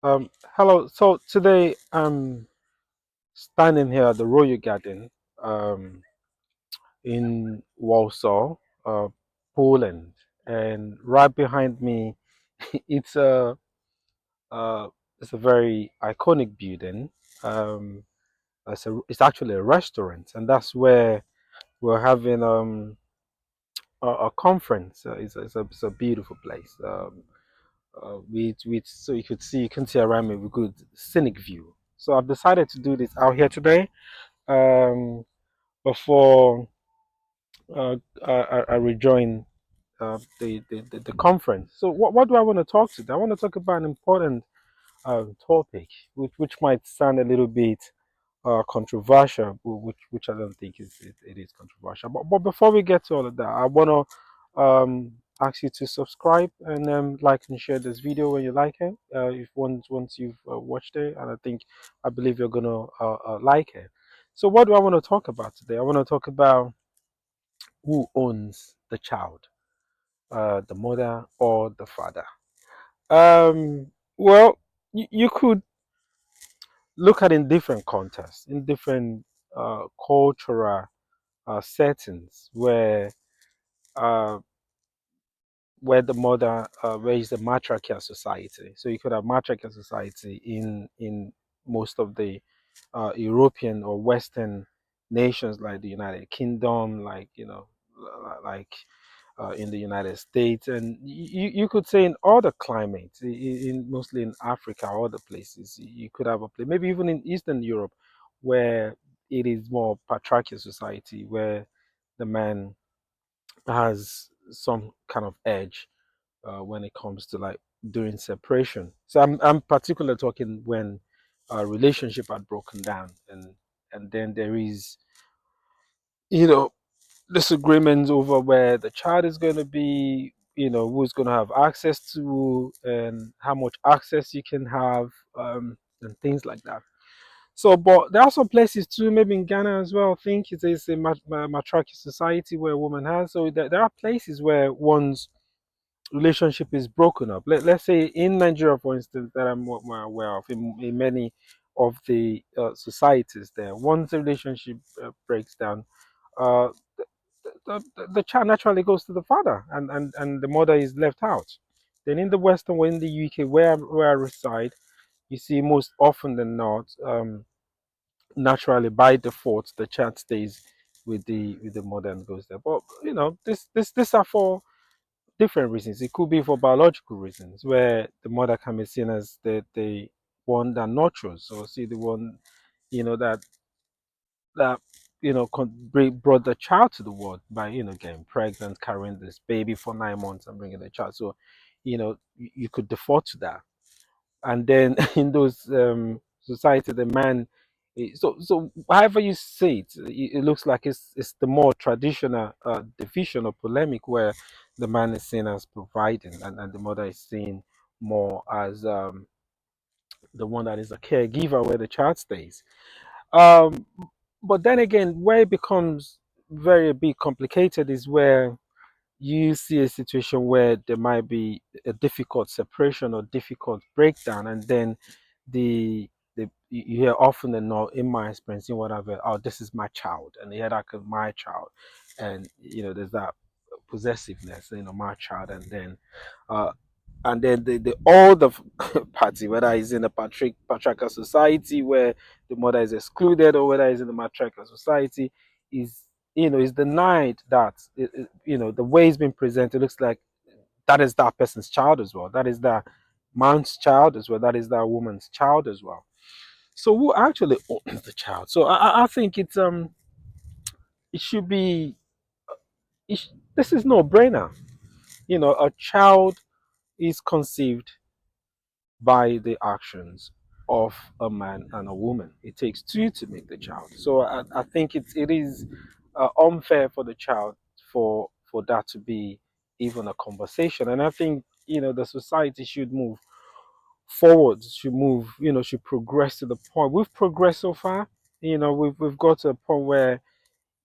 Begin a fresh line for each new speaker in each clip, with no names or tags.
Hello. So today I'm standing here at the Royal Garden um, in Warsaw, uh, Poland, and right behind me, it's a uh, it's a very iconic building. Um, it's actually a restaurant, and that's where we're having a conference. It's a beautiful place. So you can see around me with good scenic view. So I've decided to do this out here today. Um, before I rejoin the conference. So what do I want to talk to? I want to talk about an important topic, which might sound a little bit controversial, which I don't think it is controversial. But before we get to all of that, I want to ask you to subscribe and like and share this video when you like it. If once you've watched it, and I believe you're gonna like it. So what do I want to talk about today? I want to talk about who owns the child, the mother or the father. Well, you could look at in different contexts, in different cultural settings uh, where the mother where is the matriarchal society. So you could have matriarchal society in most of the European or Western nations like the United Kingdom, like like in the United States, and you could say in other climates, in mostly in Africa or other places, you could have a place, maybe even in Eastern Europe, where it is more patriarchal society, where the man has some kind of edge when it comes to like doing separation. So I'm particularly talking when a relationship had broken down, and then there is you know disagreements over where the child is going to be, who's going to have access to, and how much access you can have, and things like that. So, but there are some places too, maybe in Ghana as well. I think it is a matriarchal society where a woman has. So there are places where one's relationship is broken up. Let's say in Nigeria, for instance, that I'm more aware of, in many of the societies there, once the relationship breaks down, uh, the child naturally goes to the father, and the mother is left out. Then in the Western or in the UK, where I reside, you see most often than not, naturally by default, the child stays with the mother and goes there. But this are for different reasons. It could be for biological reasons, where the mother can be seen as the one that nurtures, or see the one, that that brought the child to the world by getting pregnant, carrying this baby for 9 months and bringing the child. So you could default to that. And then in those society, the man, so however you say it, it looks like it's the more traditional division or polemic, where the man is seen as providing, and the mother is seen more as the one that is a caregiver, where the child stays. um but then again, where it becomes very a bit complicated is where you see a situation where there might be a difficult separation or difficult breakdown, and then you hear often and not, in my experience, in whatever, oh, this is my child, and they hear that my child, and there's that possessiveness, my child, uh, and then the all the party, whether it's in a patriarchal society where the mother is excluded, or whether it's in the matriarchal society, is is denied that the way it's been presented looks like that is that person's child as well, that is that man's child as well, that is that woman's child as well. So who actually owns the child? So I think it should be this is no brainer. A child is conceived by the actions of a man and a woman. It takes two to make the child. So I think it is unfair for the child for that to be even a conversation. And I think the society should move forward, should move, should progress to the point. We've progressed so far. We've got to a point where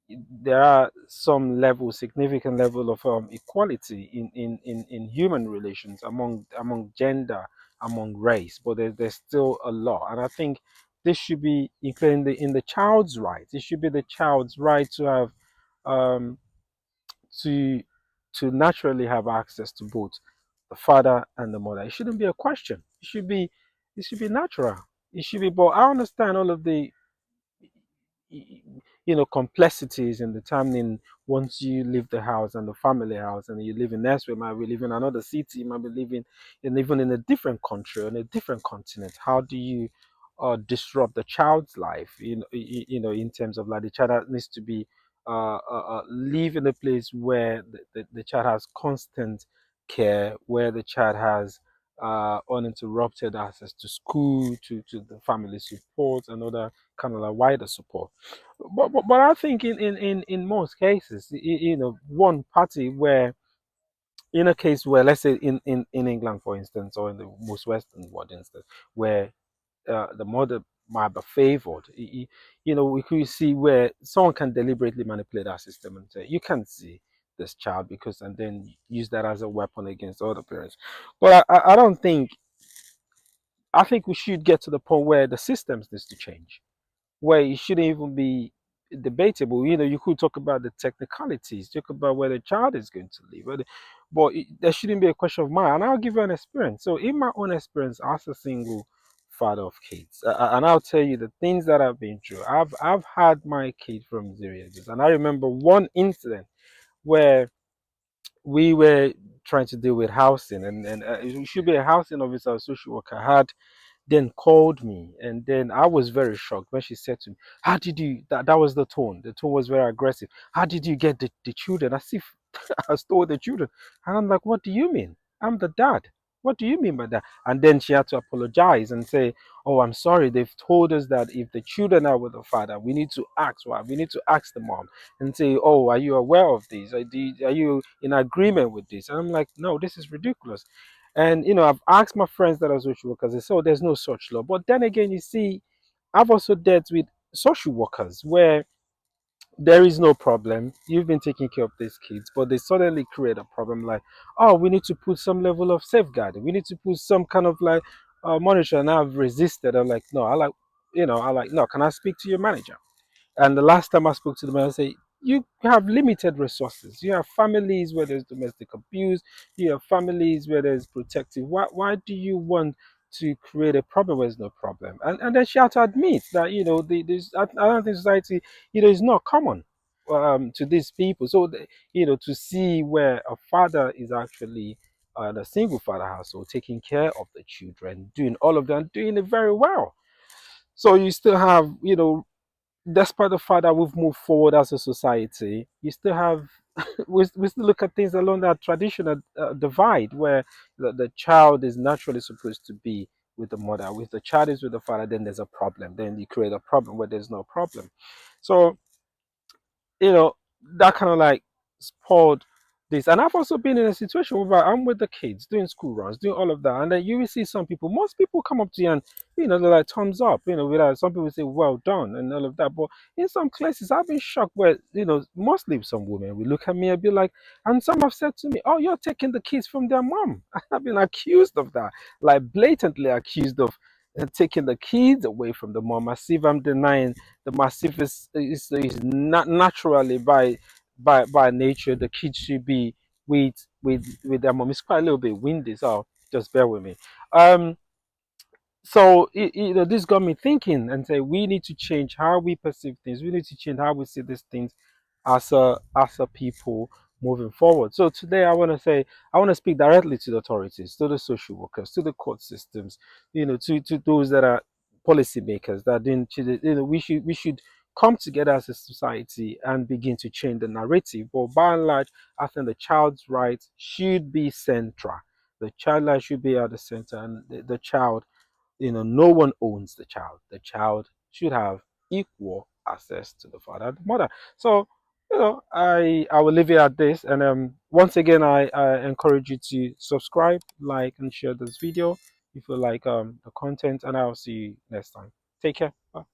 there are some level, significant level of equality in human relations among gender, among race, but there's still a lot. And I think this should be included in the child's right. It should be the child's right to have um, to naturally have access to both the father and the mother. It shouldn't be a question. It should be natural. It should be. But I understand all of the complexities in determining once you leave the house and the family house and you live in elsewhere, might be living in another city, you might be living in even in a different country, on a different continent. How do you disrupt the child's life, in terms of like the child needs to be live in a place where the child has constant care, where the child has uninterrupted access to school, to the family support and other kind of like wider support. But I think in most cases, one party where, in a case where, let's say in England, for instance, or in the most Western world instance, where the mother might be favored, we could see where someone can deliberately manipulate our system and say, you can't see this child because, and then use that as a weapon against other parents. But I don't think, I think we should get to the point where the systems needs to change, where it shouldn't even be debatable. You could talk about the technicalities, talk about where the child is going to live, but there shouldn't be a question of mine. And I'll give you an experience. So, in my own experience as a single father of kids, and I'll tell you the things that I've been through. I've had my kid from 0 years, and I remember one incident where we were trying to deal with housing, and it should be a housing officer, a social worker had then called me, and then I was very shocked when she said to me, how did you, that was the tone was very aggressive, how did you get the children, as if I stole the children. And I'm like, what do you mean? I'm the dad. What do you mean by that? And then she had to apologize and say, oh, I'm sorry, they've told us that if the children are with the father, we need to ask why, we need to ask the mom and say, oh, are you aware of this, are you in agreement with this? And I'm like, no, this is ridiculous. And I've asked my friends that are social workers, they say, oh, there's no such law. But then again, you see, I've also dealt with social workers where there is no problem. You've been taking care of these kids, but they suddenly create a problem like, oh, we need to put some level of safeguarding. We need to put some kind of like monitor. And I've resisted. I'm like, no, no, can I speak to your manager? And the last time I spoke to them, I say, you have limited resources. You have families where there's domestic abuse. You have families where there's protective. Why do you want to create a problem where there's no problem? And then she had to admit that, I don't think society, is not common to these people. So, to see where a father is actually in a single father household, taking care of the children, doing all of that, doing it very well. So you still have, despite the fact that we've moved forward as a society, you still have we still look at things along that traditional divide where the child is naturally supposed to be with the mother. If the child is with the father, then there's a problem. Then you create a problem where there's no problem. So you know, that kind of like spoiled this. And I've also been in a situation where I'm with the kids doing school runs, doing all of that. And then you will see some people, most people come up to you and, they're like, thumbs up, without, some people say, well done, and all of that. But in some places, I've been shocked where, mostly some women will look at me and be like, and some have said to me, oh, you're taking the kids from their mom. I've been accused of that, like blatantly accused of taking the kids away from the mom, as if I'm denying the massive is not naturally by nature the kids should be with their mom. It's quite a little bit windy, so just bear with me. um so this got me thinking and say we need to change how we perceive things. We need to change how we see these things as a people moving forward. So today I want to speak directly to the authorities, to the social workers, to the court systems, to those that are policymakers that didn't, we should come together as a society and begin to change the narrative. But by and large, I think the child's rights should be central. The child life should be at the center, and the child, no one owns the child. The child should have equal access to the father and the mother. So, I will leave it at this. And once again, I encourage you to subscribe, like, and share this video if you like the content. And I'll see you next time. Take care. Bye.